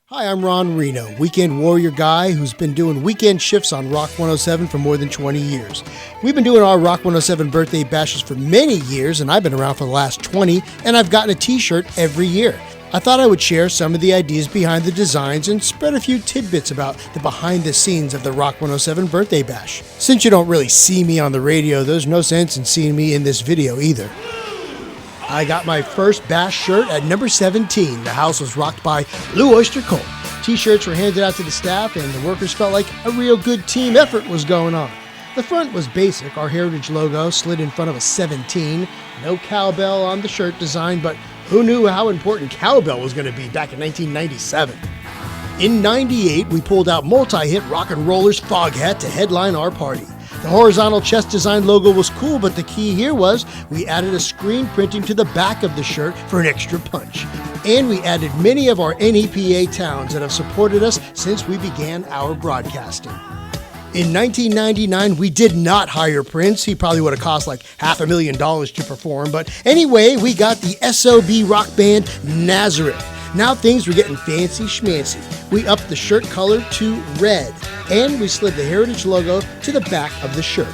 Hi, I'm Ron Reino, weekend warrior guy who's been doing weekend shifts on Rock 107 for more than 20 years. We've been doing our Rock 107 birthday bashes for many years, and I've been around for the last 20, and I've gotten a t-shirt every year. I thought I would share some of the ideas behind the designs and spread a few tidbits about the behind the scenes of the Rock 107 birthday bash. Since you don't really see me on the radio, there's no sense in seeing me in this video either. I got my first bash shirt at number 17. The house was rocked by Blue Oyster Cult. T-shirts were handed out to the staff, and the workers felt like a real good team effort was going on. The front was basic. Our heritage logo slid in front of a 17. No cowbell on the shirt design, but who knew how important cowbell was going to be back in 1997? In 98, we pulled out multi-hit rock and rollers Foghat to headline our party. The horizontal chest design logo was cool, but the key here was we added a screen printing to the back of the shirt for an extra punch. And we added many of our NEPA towns that have supported us since we began our broadcasting. In 1999, we did not hire Prince. He probably would have cost like $500,000 to perform. But anyway, we got the SOB rock band Nazareth. Now things were getting fancy schmancy. We upped the shirt color to red, and we slid the heritage logo to the back of the shirt.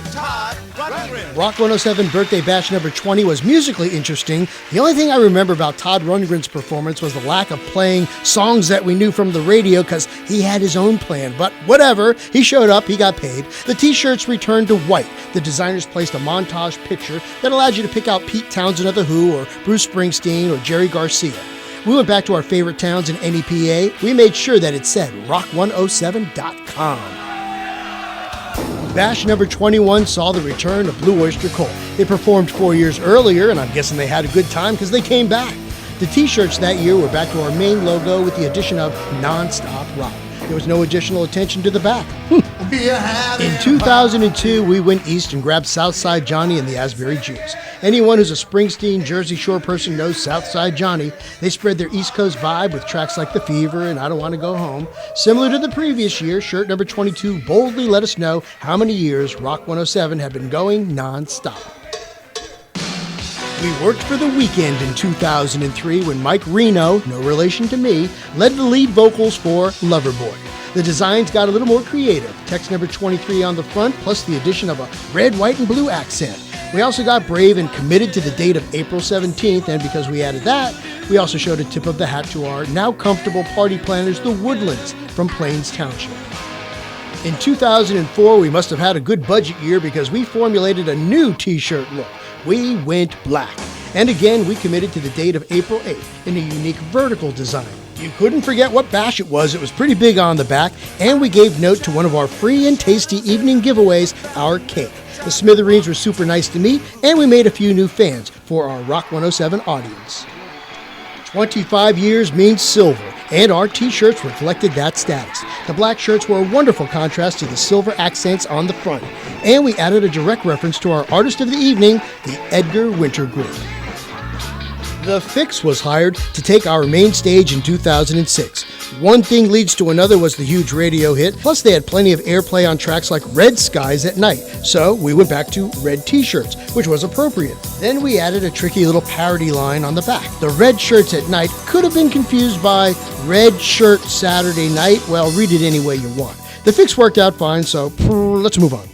Rock 107 Birthday Bash number 20 was musically interesting. The only thing I remember about Todd Rundgren's performance was the lack of playing songs that we knew from the radio because he had his own plan. But whatever, he showed up, he got paid. The t-shirts returned to white. The designers placed a montage picture that allowed you to pick out Pete Townsend of The Who or Bruce Springsteen or Jerry Garcia. We went back to our favorite towns in NEPA. We made sure that it said rock107.com. Bash number 21 saw the return of Blue Oyster Cult. They performed 4 years earlier, and I'm guessing they had a good time because they came back. The t-shirts that year were back to our main logo with the addition of Non-Stop Rock. There was no additional attention to the back. In 2002, we went east and grabbed Southside Johnny and the Asbury Jews. Anyone who's a Springsteen, Jersey Shore person knows Southside Johnny. They spread their East Coast vibe with tracks like The Fever and I Don't Want to Go Home. Similar to the previous year, shirt number 22 boldly let us know how many years Rock 107 had been going non-stop. We worked for The Weeknd in 2003 when Mike Reno, no relation to me, led the lead vocals for Loverboy. The designs got a little more creative. Text number 23 on the front, plus the addition of a red, white, and blue accent. We also got brave and committed to the date of April 17th, and because we added that, we also showed a tip of the hat to our now comfortable party planners, the Woodlands from Plains Township. In 2004, we must have had a good budget year because we formulated a new t-shirt look. We went black. And again, we committed to the date of April 8th in a unique vertical design. You couldn't forget what bash it was pretty big on the back, and we gave note to one of our free and tasty evening giveaways, our cake. The Smithereens were super nice to me, and we made a few new fans for our Rock 107 audience. 25 years means silver, and our t-shirts reflected that status. The black shirts were a wonderful contrast to the silver accents on the front, and we added a direct reference to our artist of the evening, the Edgar Winter Group. The Fix was hired to take our main stage in 2006. One thing leads to another was the huge radio hit, plus they had plenty of airplay on tracks like Red Skies at Night, so we went back to red t-shirts, which was appropriate. Then we added a tricky little parody line on the back. The red shirts at night could have been confused by Red Shirt Saturday Night. Well, read it any way you want. The Fix worked out fine, so let's move on.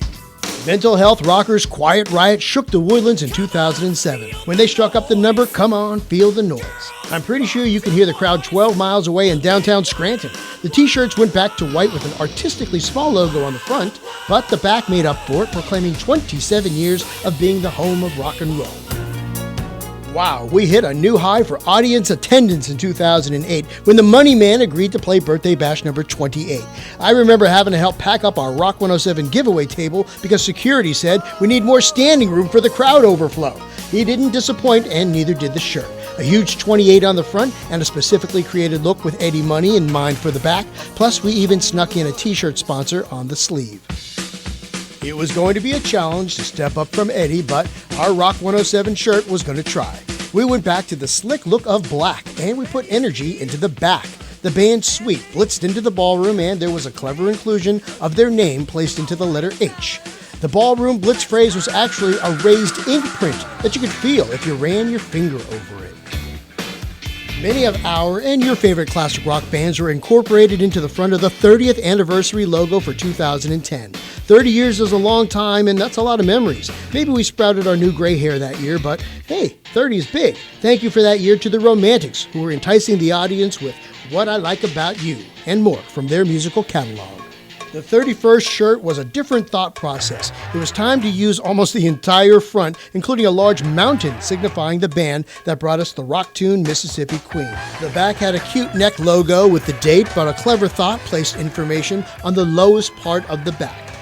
Mental health rockers Quiet Riot shook the Woodlands in 2007 when they struck up the number Come On, Feel the Noise. I'm pretty sure you can hear the crowd 12 miles away in downtown Scranton. The t-shirts went back to white with an artistically small logo on the front, but the back made up for it, proclaiming 27 years of being the home of rock and roll. Wow, we hit a new high for audience attendance in 2008 when the Money Man agreed to play Birthday Bash number 28. I remember having to help pack up our Rock 107 giveaway table because security said we need more standing room for the crowd overflow. He didn't disappoint, and neither did the shirt. A huge 28 on the front and a specifically created look with Eddie Money in mind for the back, plus we even snuck in a t-shirt sponsor on the sleeve. It was going to be a challenge to step up from Eddie, but our Rock 107 shirt was going to try. We went back to the slick look of black, and we put energy into the back. The band Sweet blitzed into the ballroom, and there was a clever inclusion of their name placed into the letter H. The ballroom blitz phrase was actually a raised ink print that you could feel if you ran your finger over it. Many of our and your favorite classic rock bands were incorporated into the front of the 30th anniversary logo for 2010. 30 years is a long time, and that's a lot of memories. Maybe we sprouted our new gray hair that year, but hey, 30 is big. Thank you for that year to the Romantics, who were enticing the audience with What I Like About You and more from their musical catalog. The 31st shirt was a different thought process. It was time to use almost the entire front, including a large mountain signifying the band that brought us the rock tune Mississippi Queen. The back had a cute neck logo with the date, but a clever thought placed information on the lowest part of the back.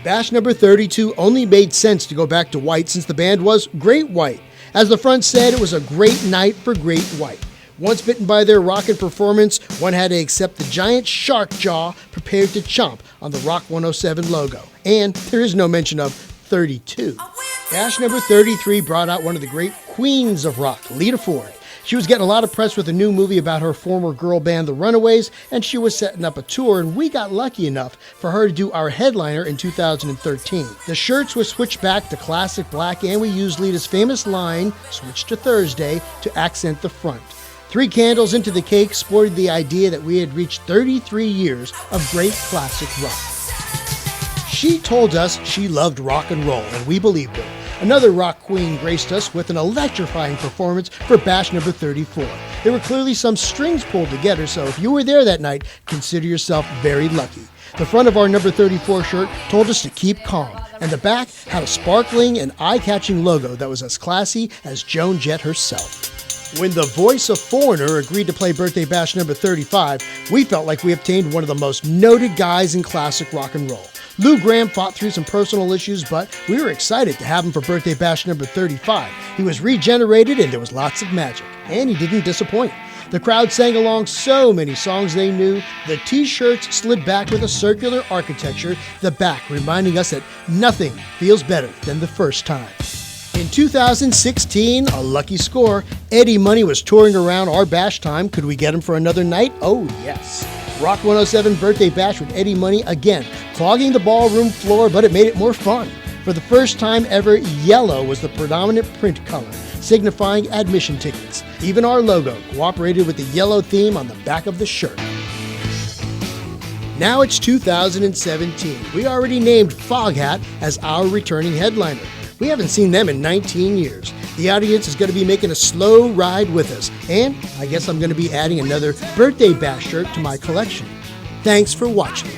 Bash number 32 only made sense to go back to white since the band was Great White. As the front said, it was a great night for Great White. Once bitten by their rockin' performance, one had to accept the giant shark jaw prepared to chomp on the Rock 107 logo. And there is no mention of 32. Bash number 33 brought out one of the great queens of rock, Lita Ford. She was getting a lot of press with a new movie about her former girl band, The Runaways, and she was setting up a tour, and we got lucky enough for her to do our headliner in 2013. The shirts were switched back to classic black, and we used Lita's famous line, "Switch to Thursday," to accent the front. 3 candles into the cake sported the idea that we had reached 33 years of great classic rock. She told us she loved rock and roll, and we believed her. Another rock queen graced us with an electrifying performance for Bash number 34. There were clearly some strings pulled together, so if you were there that night, consider yourself very lucky. The front of our number 34 shirt told us to keep calm, and the back had a sparkling and eye-catching logo that was as classy as Joan Jett herself. When the voice of Foreigner agreed to play Birthday Bash number 35, we felt like we obtained one of the most noted guys in classic rock and roll. Lou Gramm fought through some personal issues, but we were excited to have him for Birthday Bash number 35. He was regenerated and there was lots of magic, and he didn't disappoint. The crowd sang along so many songs they knew. The t-shirts slid back with a circular architecture, the back reminding us that nothing feels better than the first time. In 2016, a lucky score, Eddie Money was touring around our bash time. Could we get him for another night? Oh, yes. Rock 107 Birthday Bash with Eddie Money again, clogging the ballroom floor, but it made it more fun. For the first time ever, yellow was the predominant print color, signifying admission tickets. Even our logo cooperated with the yellow theme on the back of the shirt. Now it's 2017. We already named Foghat as our returning headliner. We haven't seen them in 19 years. The audience is going to be making a slow ride with us, and I guess I'm going to be adding another Birthday Bash shirt to my collection. Thanks for watching.